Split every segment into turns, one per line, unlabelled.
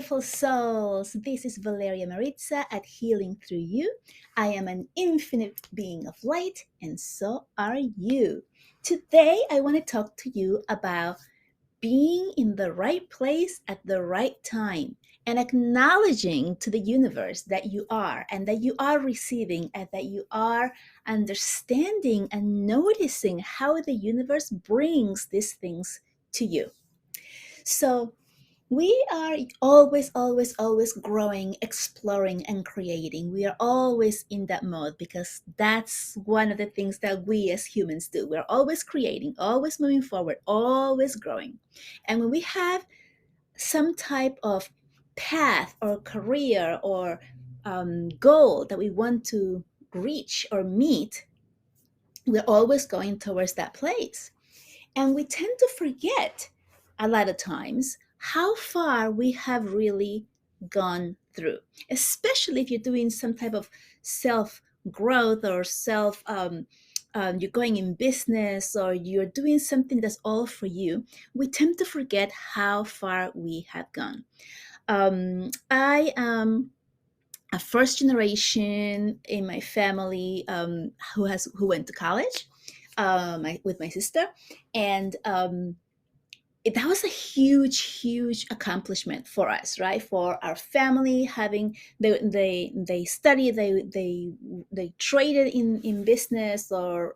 beautiful souls. This is Valeria Maritza at Healing Through You. I am an infinite being of light, and so are you. Today, I want to talk to you about being in the right place at the right time and acknowledging to the universe that you are and that you are receiving and that you are understanding and noticing how the universe brings these things to you. So, we are always growing, exploring, and creating. We are always in that mode because that's one of the things that we as humans do. We're always creating, always moving forward, always growing. And when we have some type of path or career or goal that we want to reach or meet, we're always going towards that place. And we tend to forget a lot of times how far we have really gone through, especially if you're doing some type of self growth or you're going in business or you're doing something that's all for you. We tend to forget how far we have gone. I am a first generation in my family who went to college with my sister, and that was a huge accomplishment for us, right? For our family, having they studied, they traded in business or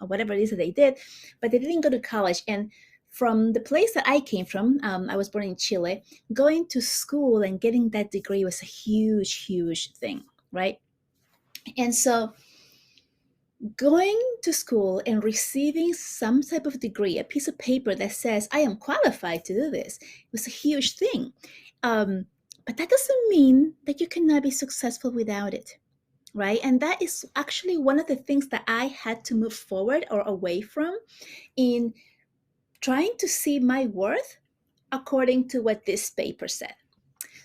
whatever it is that they did, but they didn't go to college. And from the place that I came from, I was born in Chile. Going to school and getting that degree was a huge thing, right? And so going to school and receiving some type of degree, a piece of paper that says I am qualified to do this, was a huge thing. But that doesn't mean that you cannot be successful without it, right? And that is actually one of the things that I had to move forward or away from in trying to see my worth according to what this paper said.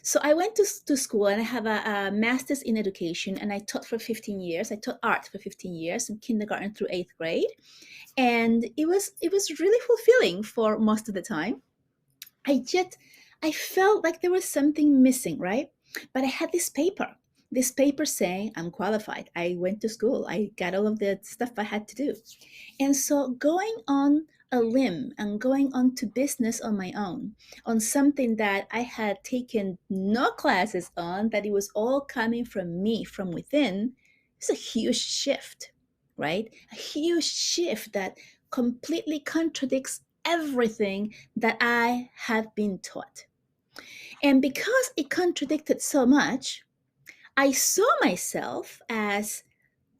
So I went to school and I have a master's in education, and I taught for 15 years. I taught art for 15 years from kindergarten through 8th grade. And it was really fulfilling for most of the time. I felt like there was something missing, right? But I had this paper saying I'm qualified. I went to school. I got all of the stuff I had to do. And so going on a limb and going on to business on my own, on something that I had taken no classes on, that it was all coming from me, from within, it's a huge shift, right? A huge shift that completely contradicts everything that I have been taught. And because it contradicted so much, I saw myself as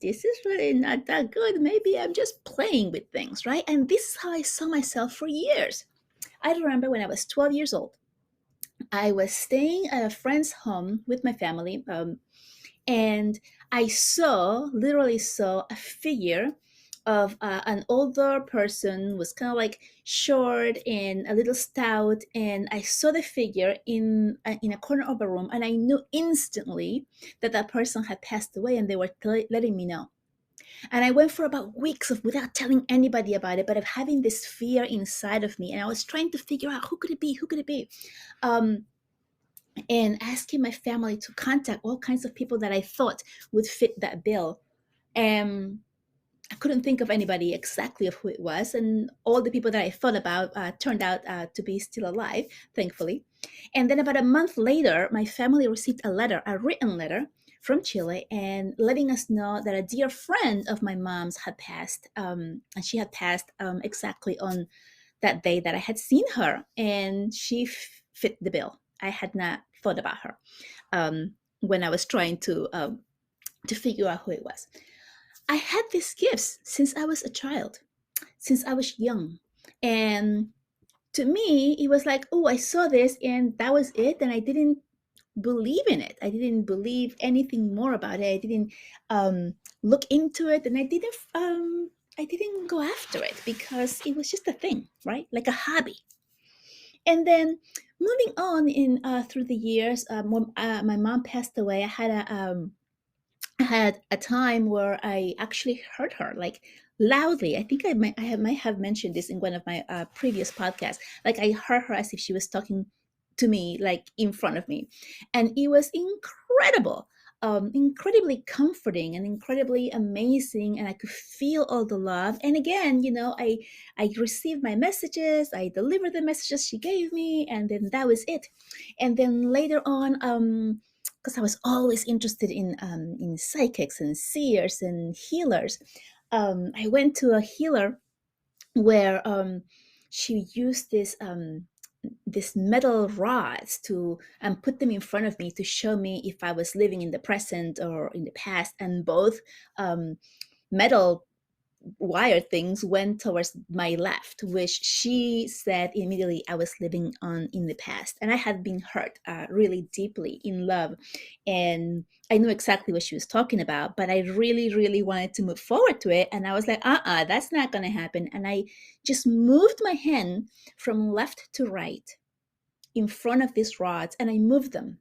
this is really not that good. Maybe I'm just playing with things, right? And this is how I saw myself for years. I remember when I was 12 years old, I was staying at a friend's home with my family, and I literally saw a figure of an older person, was kind of like short and a little stout, and I saw the figure in a corner of a room, and I knew instantly that that person had passed away, and they were letting me know. And I went for about weeks of without telling anybody about it, but of having this fear inside of me, and I was trying to figure out who could it be, who could it be. Um, and asking my family to contact all kinds of people that I thought would fit that bill. And I couldn't think of anybody exactly of who it was. And all the people that I thought about turned out to be still alive, thankfully. And then about a month later, my family received a written letter from Chile, and letting us know that a dear friend of my mom's had passed. And she had passed exactly on that day that I had seen her, and she fit the bill. I had not thought about her when I was trying to figure out who it was. I had these gifts since I was a child, since I was young, and to me, it was like, oh, I saw this, and that was it, and I didn't believe in it. I didn't believe anything more about it. I didn't look into it, and I didn't go after it because it was just a thing, right? Like a hobby. And then moving on in through the years, when my mom passed away, I had a time where I actually heard her like loudly. I think might have mentioned this in one of my previous podcasts. Like I heard her as if she was talking to me, like in front of me. And it was incredible, incredibly comforting and incredibly amazing. And I could feel all the love. And again, I received my messages, I delivered the messages she gave me, and then that was it. And then later on, because I was always interested in psychics and seers and healers, I went to a healer where she used this metal rods to and put them in front of me to show me if I was living in the present or in the past, and both um, metal wire things went towards my left, which she said immediately I was living on in the past, and I had been hurt really deeply in love, and I knew exactly what she was talking about, but I really, really wanted to move forward to it, and I was like, that's not going to happen, and I just moved my hand from left to right in front of these rods, and I moved them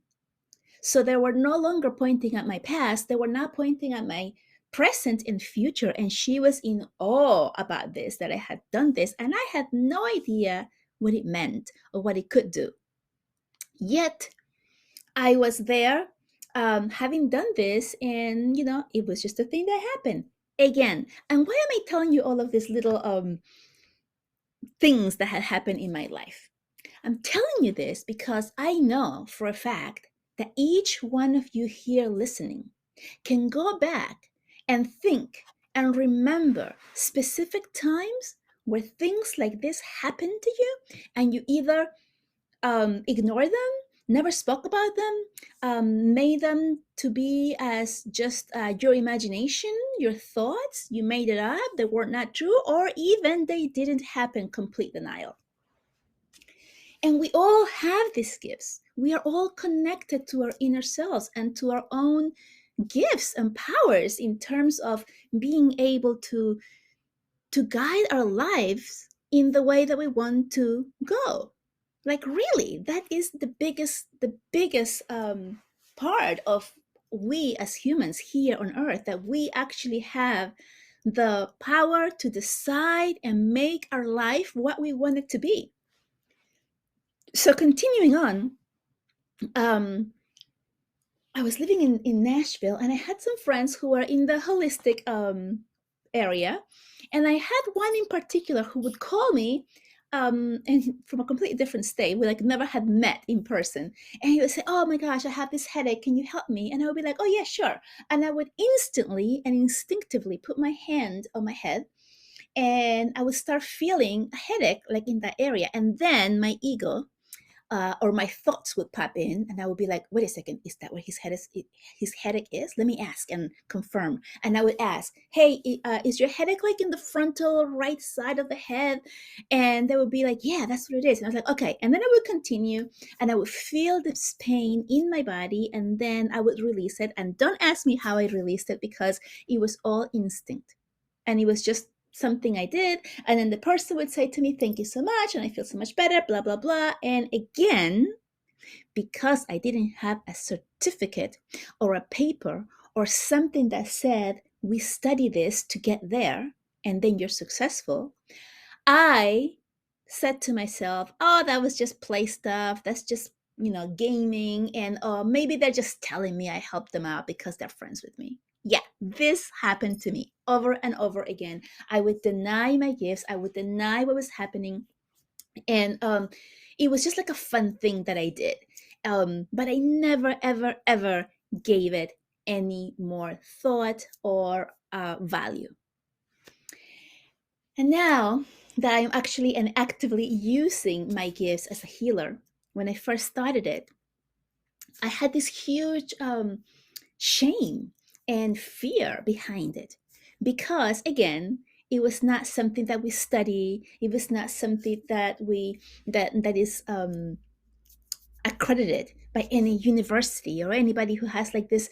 so they were no longer pointing at my past, they were not pointing at my present and future. And she was in awe about this, that I had done this. And I had no idea what it meant or what it could do. Yet I was there having done this, and it was just a thing that happened again. And why am I telling you all of these little things that had happened in my life? I'm telling you this because I know for a fact that each one of you here listening can go back and think and remember specific times where things like this happened to you, and you either ignore them, never spoke about them, made them to be as just your imagination, your thoughts, you made it up, they were not true, or even they didn't happen, complete denial. And we all have these gifts. We are all connected to our inner selves and to our own gifts and powers in terms of being able to guide our lives in the way that we want to go. Like really, that is the biggest part of we as humans here on earth, that we actually have the power to decide and make our life what we want it to be. So continuing on, um, I was living in Nashville, and I had some friends who were in the holistic area. And I had one in particular who would call me, and from a completely different state. We like never had met in person. And he would say, "Oh my gosh, I have this headache. Can you help me?" And I would be like, "Oh, yeah, sure." And I would instantly and instinctively put my hand on my head, and I would start feeling a headache like in that area. And then my ego or my thoughts would pop in, and I would be like, "Wait a second, is that what his headache is? Let me ask and confirm." And I would ask, "Hey, is your headache like in the frontal right side of the head?" And they would be like, "Yeah, that's what it is." And I was like, "Okay." And then I would continue, and I would feel this pain in my body, and then I would release it. And don't ask me how I released it, because it was all instinct, and it was just something I did. And then the person would say to me, "Thank you so much. And I feel so much better, blah, blah, blah." And again, because I didn't have a certificate or a paper or something that said, "We study this to get there and then you're successful," I said to myself, "Oh, that was just play stuff. That's just, gaming. And maybe they're just telling me I helped them out because they're friends with me." Yeah, this happened to me over and over again. I would deny my gifts, I would deny what was happening. And it was just like a fun thing that I did. But I never, ever, ever gave it any more thought or value. And now that I'm actually and actively using my gifts as a healer, when I first started it, I had this huge shame and fear behind it. Because again, it was not something that we study. It was not something that is accredited by any university or anybody who has like this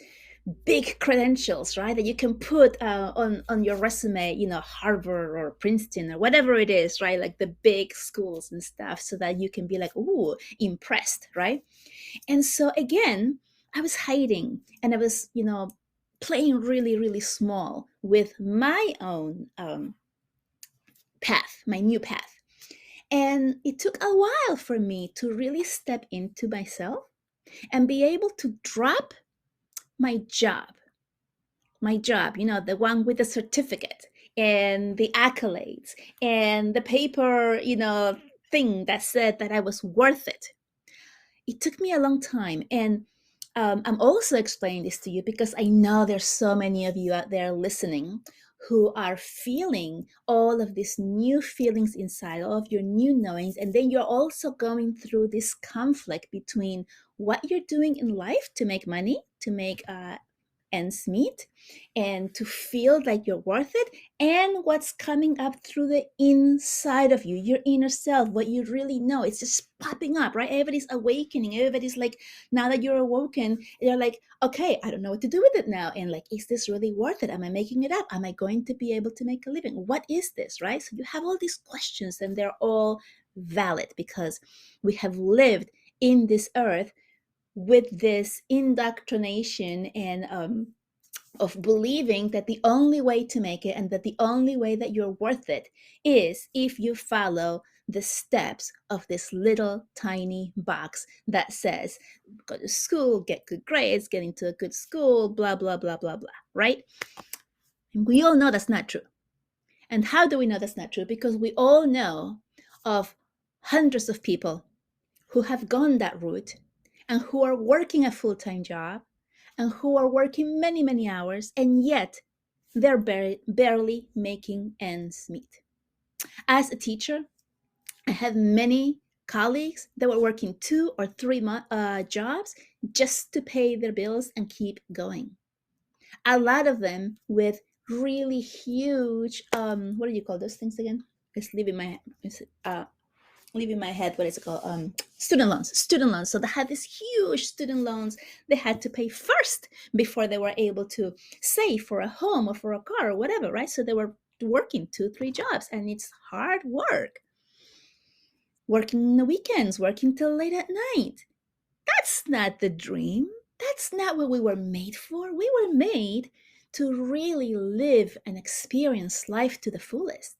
big credentials, right? That you can put on your resume, Harvard or Princeton or whatever it is, right? Like the big schools and stuff, so that you can be like, "Ooh, impressed," right? And so again, I was hiding, and I was, playing really, really small with my own path, my new path. And it took a while for me to really step into myself and be able to drop my job, the one with the certificate and the accolades and the paper, thing that said that I was worth it. It took me a long time. And I'm also explaining this to you because I know there's so many of you out there listening who are feeling all of these new feelings inside, all of your new knowings. And then you're also going through this conflict between what you're doing in life to make money, to make ends meet, and to feel like you're worth it, and what's coming up through the inside of you, your inner self, what you really know. It's just popping up, right? Everybody's awakening. Everybody's like, now that you're awoken, they're like, okay, I don't know what to do with it now. And like, is this really worth it? Am I making it up? Am I going to be able to make a living? What is this, right? So you have all these questions, and they're all valid because we have lived in this earth with this indoctrination and of believing that the only way to make it and that the only way that you're worth it is if you follow the steps of this little tiny box that says go to school, get good grades, get into a good school, blah blah blah blah blah, right? And we all know that's not true. And how do we know that's not true? Because we all know of hundreds of people who have gone that route and who are working a full-time job and who are working many, many hours, and yet they're barely making ends meet. As a teacher, I have many colleagues that were working 2 or 3 jobs just to pay their bills and keep going. A lot of them with really huge, what do you call those things again? It's leaving my leaving my head, what is it called, student loans. So they had these huge student loans they had to pay first before they were able to save for a home or for a car or whatever, right? So they were working 2 3 jobs, and it's hard work, working in the weekends, working till late at night. That's not the dream. That's not what we were made for. We were made to really live and experience life to the fullest,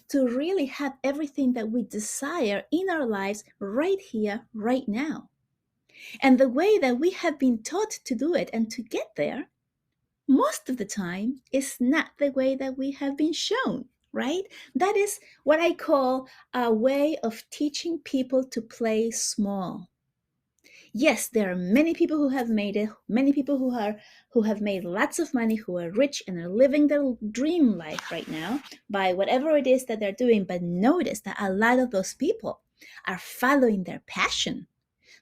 to really have everything that we desire in our lives right here, right now. And the way that we have been taught to do it and to get there, most of the time, is not the way that we have been shown, right? That is what I call a way of teaching people to play small. Yes, there are many people who have made it, many people who have made lots of money, who are rich and are living their dream life right now by whatever it is that they're doing. But notice that a lot of those people are following their passion.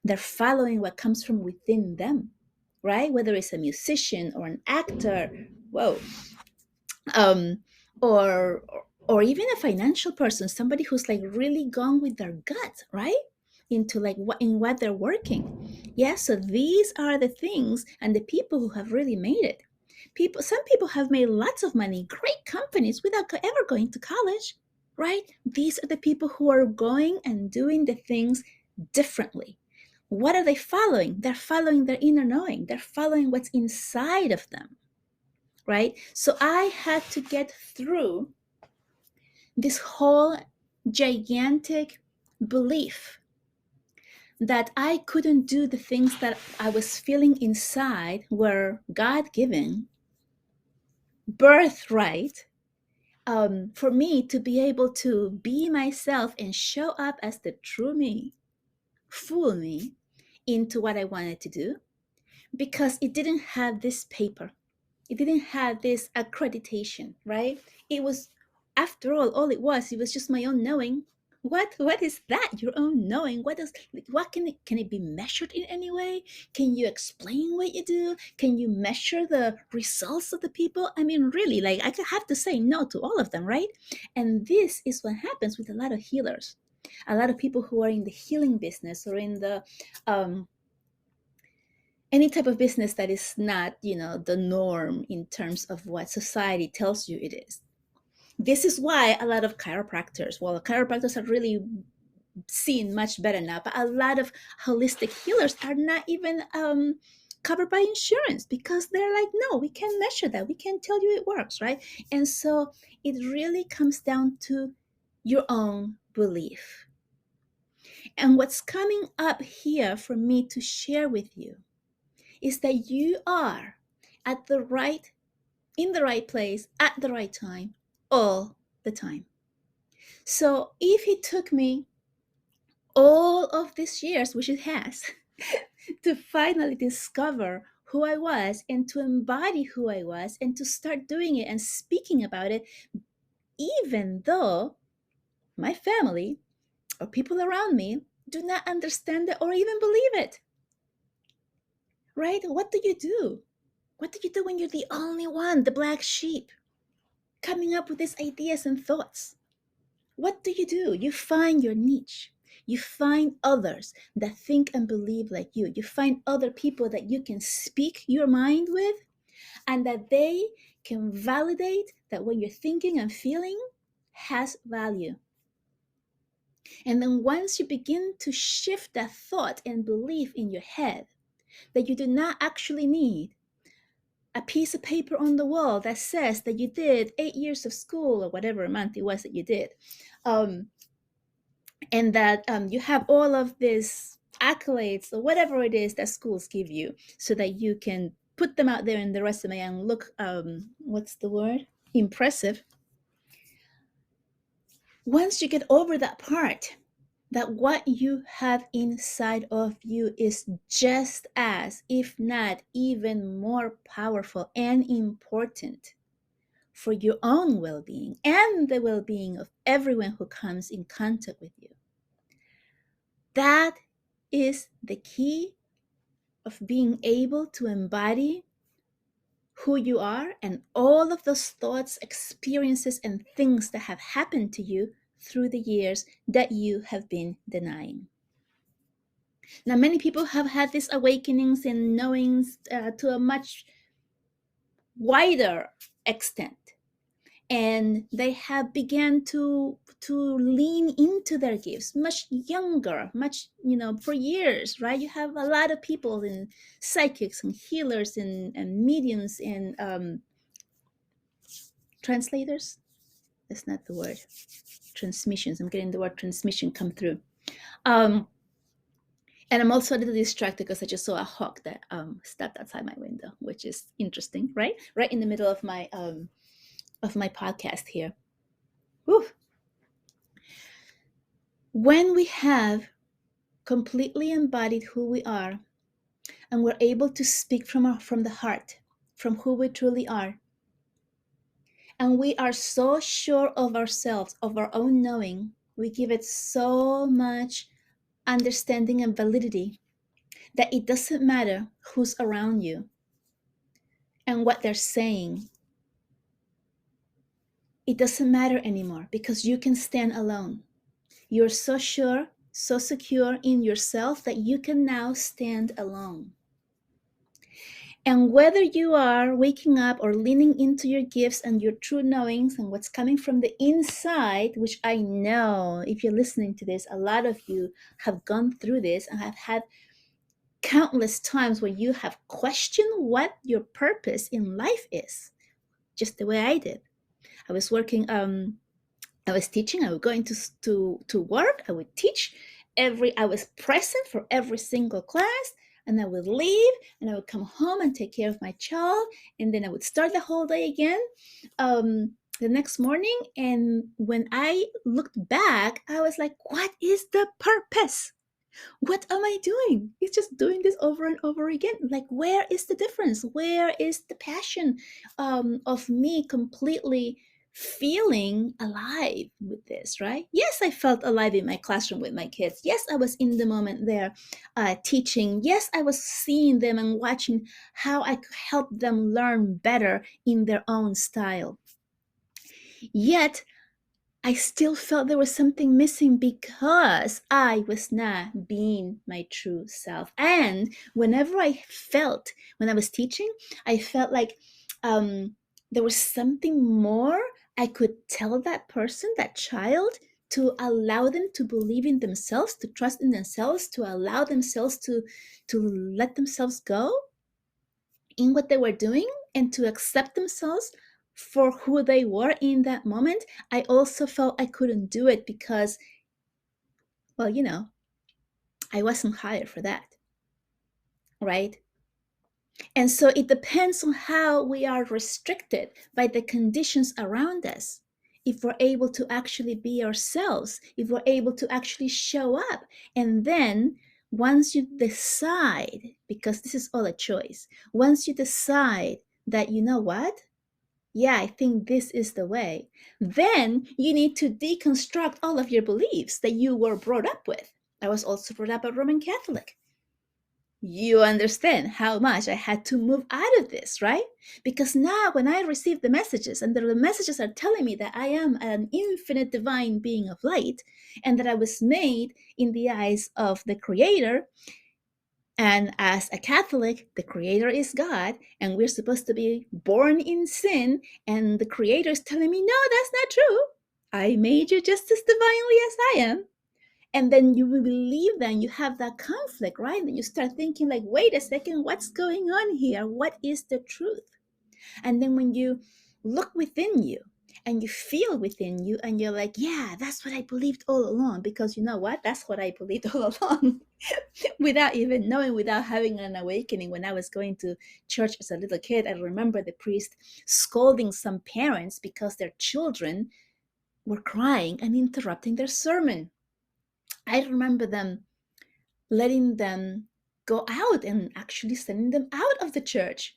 They're following what comes from within them, right? Whether it's a musician or an actor, whoa, um, or or even a financial person, somebody who's like really gone with their gut, right? Into like what they're working. Yeah, so these are the things and the people who have really made it. Some people have made lots of money, great companies without ever going to college, right? These are the people who are going and doing the things differently. What are they following? They're following their inner knowing. They're following what's inside of them, right? So I had to get through this whole gigantic belief that I couldn't do the things that I was feeling inside were God given, birthright, for me to be able to be myself and show up as the true me, full me, into what I wanted to do, because it didn't have this paper. It didn't have this accreditation, right? It was, after all it was just my own knowing. What is that? Your own knowing? What can it be measured in any way? Can you explain what you do? Can you measure the results of the people? I mean, really, like I could have to say no to all of them, right? And this is what happens with a lot of healers, a lot of people who are in the healing business or in the any type of business that is not, the norm in terms of what society tells you it is. This is why a lot of chiropractors, well, chiropractors are really seen much better now, but a lot of holistic healers are not even covered by insurance, because they're like, no, we can't measure that, we can't tell you it works, right? And so it really comes down to your own belief. And what's coming up here for me to share with you is that you are at the right, in the right place, at the right time, all the time. So if it took me all of these years, which it has, to finally discover who I was and to embody who I was and to start doing it and speaking about it, even though my family or people around me do not understand it or even believe it, right? What do you do? What do you do when you're the only one, the black sheep, coming up with these ideas and thoughts? What do? You find your niche. You find others that think and believe like you. You find other people that you can speak your mind with and that they can validate that what you're thinking and feeling has value. And then once you begin to shift that thought and belief in your head, that you do not actually need a piece of paper on the wall that says that you did 8 years of school or whatever month it was that you did, um, and that you have all of these accolades or whatever it is that schools give you so that you can put them out there in the resume and look, what's the word? Impressive. Once you get over that part, that what you have inside of you is just as, if not even more powerful and important for your own well being and the well being of everyone who comes in contact with you. That is the key of being able to embody who you are and all of those thoughts, experiences, and things that have happened to you through the years that you have been denying. Now, many people have had these awakenings and knowings to a much wider extent, and they have began to lean into their gifts much younger, much, for years, right? You have a lot of people in psychics and healers and mediums and translators. That's not the word. Transmissions. I'm getting the word transmission come through. um and I'm also a little distracted because I just saw a hawk that stepped outside my window, which is interesting, right in the middle of my podcast here. Whew. When we have completely embodied who we are and we're able to speak from the heart, from who we truly are, and we are so sure of ourselves, of our own knowing, we give it so much understanding and validity that it doesn't matter who's around you and what they're saying. It doesn't matter anymore because you can stand alone. You're so sure, so secure in yourself that you can now stand alone. And whether you are waking up or leaning into your gifts and your true knowings and what's coming from the inside, which I know if you're listening to this, a lot of you have gone through this and have had countless times where you have questioned what your purpose in life is, just the way I did. I was working, I was teaching, I was going to work, I would teach, I was present for every single class, and I would leave and I would come home and take care of my child, and then I would start the whole day again the next morning. And when I looked back, I was like, what is the purpose? What am I doing? It's just doing this over and over again. Like, where is the difference? Where is the passion of me completely feeling alive with this, right? Yes, I felt alive in my classroom with my kids. Yes, I was in the moment there teaching. Yes, I was seeing them and watching how I could help them learn better in their own style. Yet, I still felt there was something missing because I was not being my true self. And whenever when I was teaching, I felt like there was something more I could tell that person, that child, to allow them to believe in themselves, to trust in themselves, to allow themselves to let themselves go in what they were doing and to accept themselves for who they were in that moment. I also felt I couldn't do it because, well, I wasn't hired for that, right? And so it depends on how we are restricted by the conditions around us. If we're able to actually be ourselves, if we're able to actually show up. And then once you decide, because this is all a choice, once you decide that, you know what? Yeah, I think this is the way, then you need to deconstruct all of your beliefs that you were brought up with. I was also brought up a Roman Catholic. You understand how much I had to move out of this, right? Because now when I receive the messages and the messages are telling me that I am an infinite divine being of light and that I was made in the eyes of the Creator, and as a Catholic, the Creator is God, and we're supposed to be born in sin, and the Creator is telling me, no, that's not true. I made you just as divinely as I am. And then you will believe that, and you have that conflict, right? And you start thinking like, wait a second, what's going on here? What is the truth? And then when you look within you and you feel within you and you're like, yeah, that's what I believed all along, because you know what? That's what I believed all along. Without even knowing, without having an awakening. When I was going to church as a little kid, I remember the priest scolding some parents because their children were crying and interrupting their sermon. I remember them letting them go out and actually sending them out of the church.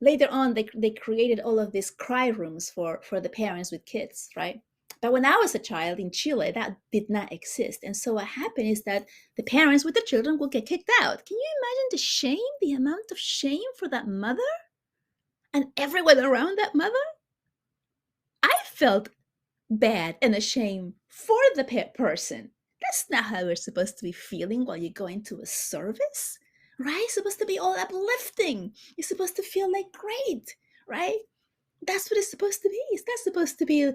Later on, they created all of these cry rooms for the parents with kids, right? But when I was a child in Chile, that did not exist. And so what happened is that the parents with the children would get kicked out. Can you imagine the shame, the amount of shame for that mother and everyone around that mother? I felt bad and ashamed for the person. That's not how we're supposed to be feeling while you're going to a service, right? It's supposed to be all uplifting. You're supposed to feel like great, right? That's what it's supposed to be. It's not supposed to be,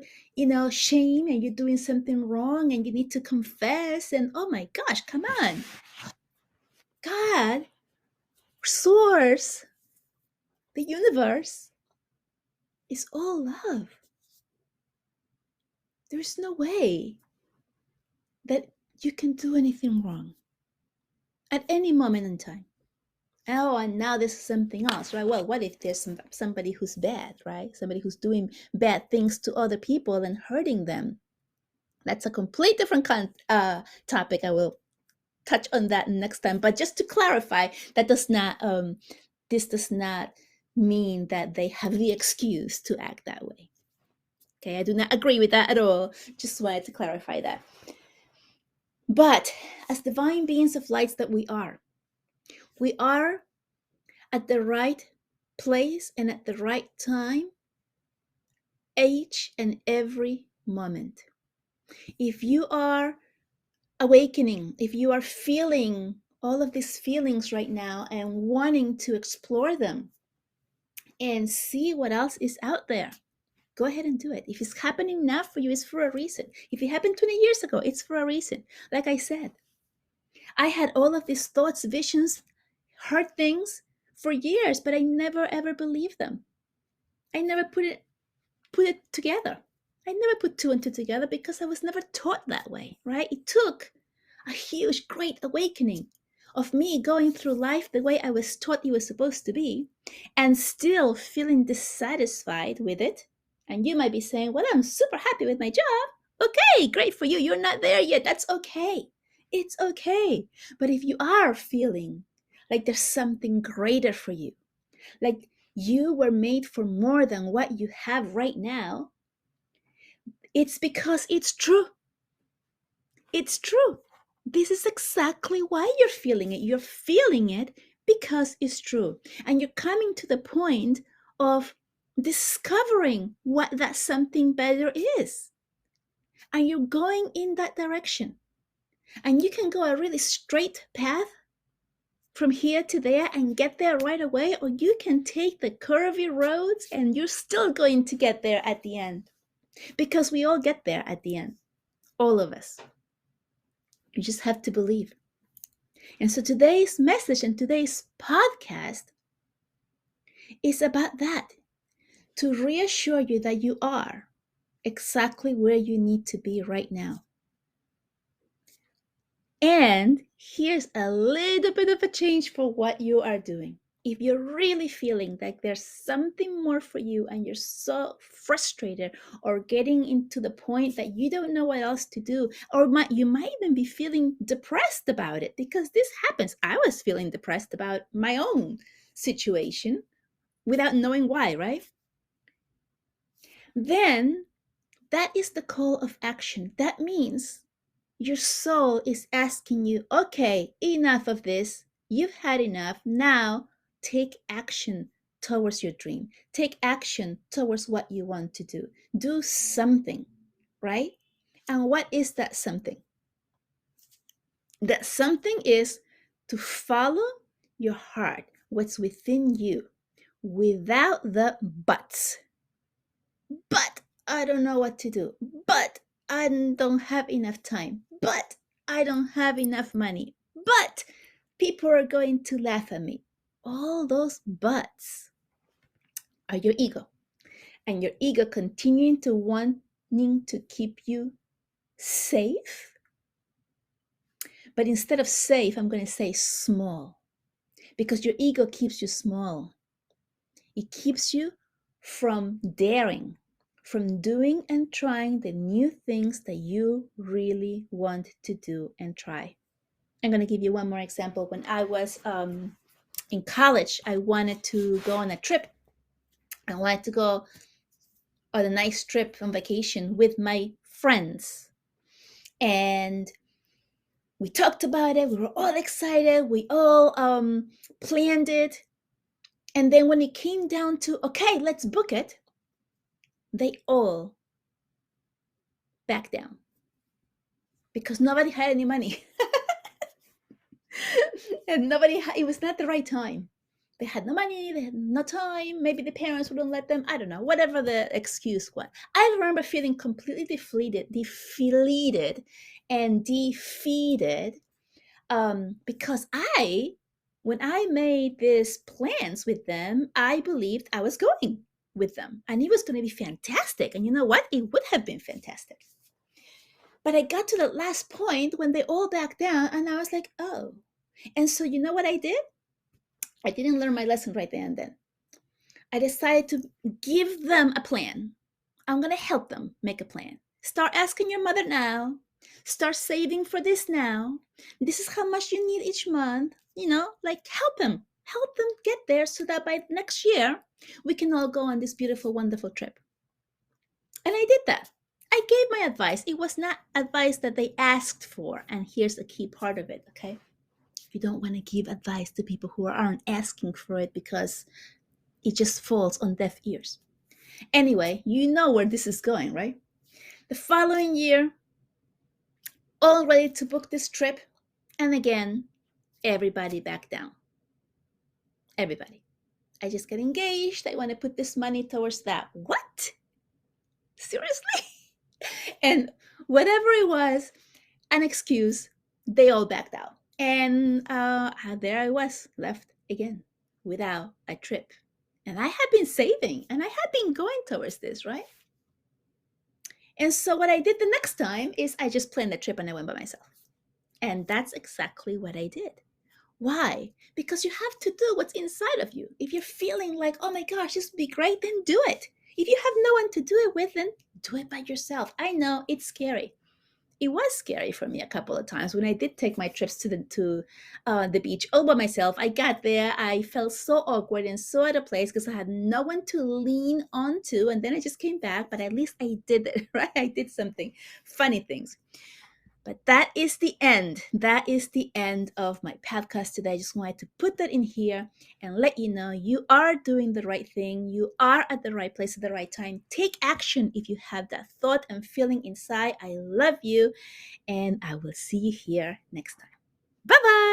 shame and you're doing something wrong and you need to confess. And oh my gosh, come on. God, source, the universe is all love. There's no way that you can do anything wrong at any moment in time. Oh, and now this is something else, right? Well, what if there's somebody who's bad, right? Somebody who's doing bad things to other people and hurting them. That's a complete different topic. I will touch on that next time. But just to clarify, that does not this does not mean that they have the excuse to act that way. Okay, I do not agree with that at all. Just wanted to clarify that. But as divine beings of lights that we are at the right place and at the right time, each and every moment. If you are awakening, if you are feeling all of these feelings right now and wanting to explore them and see what else is out there, go ahead and do it. If it's happening now for you, it's for a reason. If it happened 20 years ago, it's for a reason. Like I said, I had all of these thoughts, visions, heard things for years, but I never ever believed them. I never put it together. I never put two and two together because I was never taught that way, right? It took a huge, great awakening of me going through life the way I was taught it was supposed to be and still feeling dissatisfied with it. And you might be saying, well, I'm super happy with my job. Okay, great for you. You're not there yet. That's okay. It's okay. But if you are feeling like there's something greater for you, like you were made for more than what you have right now, it's because it's true. It's true. This is exactly why you're feeling it. You're feeling it because it's true. And you're coming to the point of discovering what that something better is. And you're going in that direction. And you can go a really straight path from here to there and get there right away, or you can take the curvy roads and you're still going to get there at the end. Because we all get there at the end. All of us. You just have to believe. And so today's message and today's podcast is about that, to reassure you that you are exactly where you need to be right now. And Here's a little bit of a change for what you are doing. If you're really feeling like there's something more for you and you're so frustrated or getting into the point that you don't know what else to do, or you might even be feeling depressed about it, because this happens. I was feeling depressed about my own situation without knowing why, right? Then that is the call of action. That means your soul is asking you, okay, enough of this. You've had enough. Now take action towards your dream. Take action towards what you want to do. Do something, right? And what is that something? That something is to follow your heart, what's within you, without the buts. But I don't know what to do. But I don't have enough time. But I don't have enough money. But people are going to laugh at me. All those buts are your ego. And your ego continuing to wanting to keep you safe. But instead of safe, I'm going to say small. Because your ego keeps you small. It keeps you from daring, from doing and trying the new things that you really want to do and try. I'm going to give you one more example. When I was in college, I wanted to go on a trip. I wanted to go on a nice trip on vacation with my friends. And we talked about it. We were all excited. We all planned it. And then when it came down to, okay, let's book it, they all backed down because nobody had any money. And it was not the right time. They had no money, they had no time, maybe the parents wouldn't let them, I don't know, whatever the excuse was. I remember feeling completely defeated and defeated, because when I made these plans with them, I believed I was going with them and it was going to be fantastic. And you know what? It would have been fantastic. But I got to the last point when they all backed down and I was like, oh. And so you know what I did? I didn't learn my lesson right there and then. I decided to give them a plan. I'm going to help them make a plan. Start asking your mother now. Start saving for this now. This is how much you need each month. Like help them. Help them get there so that by next year, we can all go on this beautiful, wonderful trip. And I did that. I gave my advice. It was not advice that they asked for. And here's a key part of it, okay? You don't want to give advice to people who aren't asking for it because it just falls on deaf ears. Anyway, you know where this is going, right? The following year, all ready to book this trip. And again, everybody back down. Everybody. I just get engaged. I want to put this money towards that. What? Seriously? And whatever it was, an excuse, they all backed out. And there I was, left again without a trip. And I had been saving and I had been going towards this, right? And so what I did the next time is I just planned the trip and I went by myself. And that's exactly what I did. Why? Because you have to do what's inside of you. If you're feeling like, oh my gosh, this would be great, then do it. If you have no one to do it with, then do it by yourself. I know it's scary. It was scary for me a couple of times when I did take my trips to the beach all by myself. I got there, I felt so awkward and so out of place because I had no one to lean onto, and then I just came back. But at least I did it, right? I did something, funny things. But that is the end. That is the end of my podcast today. I just wanted to put that in here and let you know you are doing the right thing. You are at the right place at the right time. Take action if you have that thought and feeling inside. I love you, and I will see you here next time. Bye-bye.